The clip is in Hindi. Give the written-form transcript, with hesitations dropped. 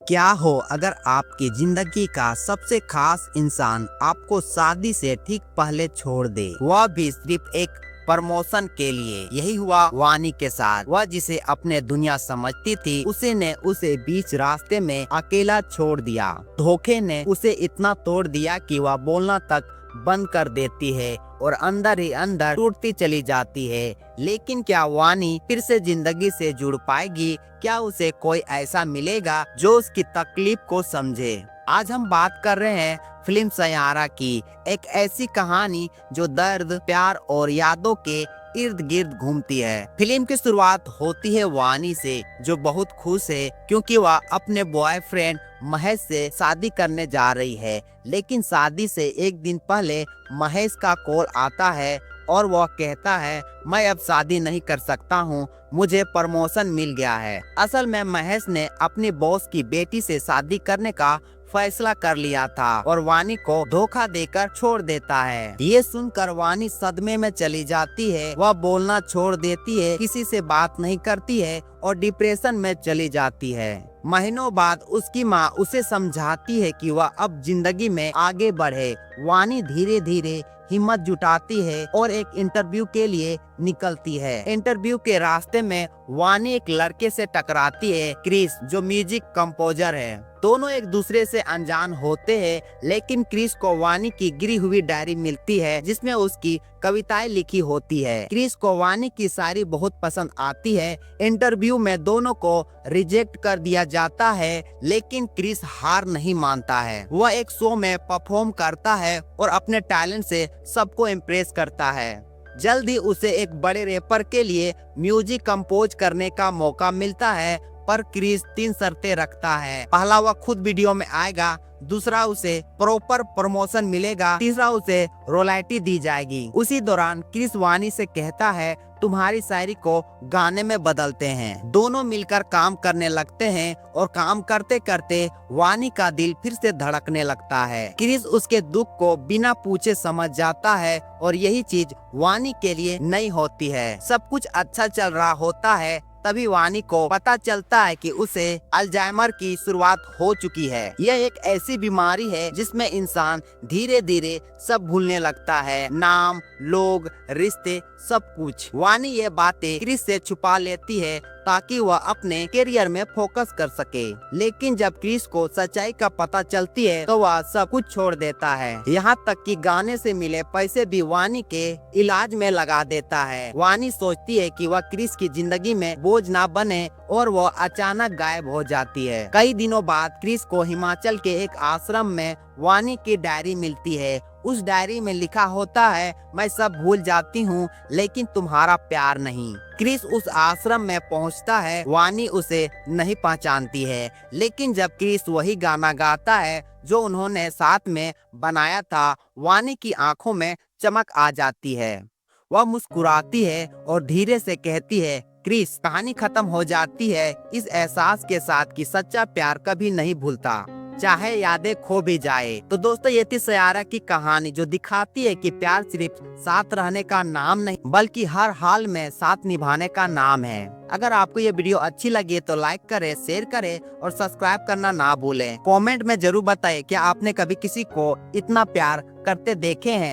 क्या हो अगर आपकी जिंदगी का सबसे खास इंसान आपको शादी से ठीक पहले छोड़ दे, वह भी सिर्फ एक प्रमोशन के लिए। यही हुआ वानी के साथ। वह जिसे अपने दुनिया समझती थी, उसे ने उसे बीच रास्ते में अकेला छोड़ दिया। धोखे ने उसे इतना तोड़ दिया कि वह बोलना तक बंद कर देती है और अंदर ही अंदर टूटती चली जाती है। लेकिन क्या वानी फिर से जिंदगी से जुड़ पाएगी? क्या उसे कोई ऐसा मिलेगा जो उसकी तकलीफ को समझे? आज हम बात कर रहे हैं फिल्म सैयारा की, एक ऐसी कहानी जो दर्द, प्यार और यादों के इर्द गिर्द घूमती है। फिल्म की शुरुआत होती है वानी से, जो बहुत खुश है क्योंकि वह अपने बॉयफ्रेंड महेश से शादी करने जा रही है। लेकिन शादी से एक दिन पहले महेश का कॉल आता है और वह कहता है, मैं अब शादी नहीं कर सकता हूँ, मुझे प्रमोशन मिल गया है। असल में महेश ने अपनी बॉस की बेटी से शादी करने का फैसला कर लिया था और वानी को धोखा देकर छोड़ देता है। ये सुनकर वानी सदमे में चली जाती है। वह बोलना छोड़ देती है, किसी से बात नहीं करती है और डिप्रेशन में चली जाती है। महीनों बाद उसकी माँ उसे समझाती है कि वह अब जिंदगी में आगे बढ़े। वानी धीरे धीरे हिम्मत जुटाती है और एक इंटरव्यू के लिए निकलती है। इंटरव्यू के रास्ते में वानी एक लड़के से टकराती है, क्रिस, जो म्यूजिक कंपोजर है। दोनों एक दूसरे से अनजान होते हैं, लेकिन क्रिस को वानी की गिरी हुई डायरी मिलती है जिसमें उसकी कविताएं लिखी होती है। क्रिस को वानी की शायरी बहुत पसंद आती है। इंटरव्यू में दोनों को रिजेक्ट कर दिया जाता है, लेकिन क्रिस हार नहीं मानता है। वह एक शो में परफॉर्म करता है और अपने टैलेंट से सबको इम्प्रेस करता है। जल्द ही उसे एक बड़े रैपर के लिए म्यूजिक कंपोज करने का मौका मिलता है, पर क्रिस 3 शर्तें रखता है। पहला, वह खुद वीडियो में आएगा। दूसरा, उसे प्रॉपर प्रमोशन मिलेगा। तीसरा, उसे रॉयल्टी दी जाएगी। उसी दौरान क्रिस वानी से कहता है, तुम्हारी शायरी को गाने में बदलते हैं। दोनों मिलकर काम करने लगते हैं और काम करते करते वानी का दिल फिर से धड़कने लगता है। क्रिस उसके दुख को बिना पूछे समझ जाता है और यही चीज वानी के लिए नई होती है। सब कुछ अच्छा चल रहा होता है, तभी वानी को पता चलता है कि उसे अल्जाइमर की शुरुआत हो चुकी है। यह एक ऐसी बीमारी है जिसमें इंसान धीरे धीरे सब भूलने लगता है, नाम, लोग, रिश्ते, सब कुछ। वानी ये बातें क्रिस से छुपा लेती है ताकि वह अपने करियर में फोकस कर सके। लेकिन जब क्रिस को सच्चाई का पता चलती है तो वह सब कुछ छोड़ देता है, यहाँ तक कि गाने से मिले पैसे भी वानी के इलाज में लगा देता है। वानी सोचती है कि वह क्रिस की जिंदगी में बोझ ना बने और वह अचानक गायब हो जाती है। कई दिनों बाद क्रिस को हिमाचल के एक आश्रम में वानी की डायरी मिलती है। उस डायरी में लिखा होता है, मैं सब भूल जाती हूँ लेकिन तुम्हारा प्यार नहीं। क्रिस उस आश्रम में पहुँचता है। वानी उसे नहीं पहचानती है, लेकिन जब क्रिस वही गाना गाता है जो उन्होंने साथ में बनाया था, वानी की आंखों में चमक आ जाती है। वह मुस्कुराती है और धीरे से कहती है, क्रिस। कहानी खत्म हो जाती है इस एहसास के साथ कि सच्चा प्यार कभी नहीं भूलता, चाहे यादें खो भी जाए। तो दोस्तों, ये थी सैयारा की कहानी, जो दिखाती है कि प्यार सिर्फ साथ रहने का नाम नहीं, बल्कि हर हाल में साथ निभाने का नाम है। अगर आपको ये वीडियो अच्छी लगी तो लाइक करें, शेयर करें और सब्सक्राइब करना ना भूलें। कमेंट में जरूर बताएं, क्या आपने कभी किसी को इतना प्यार करते देखे हैं।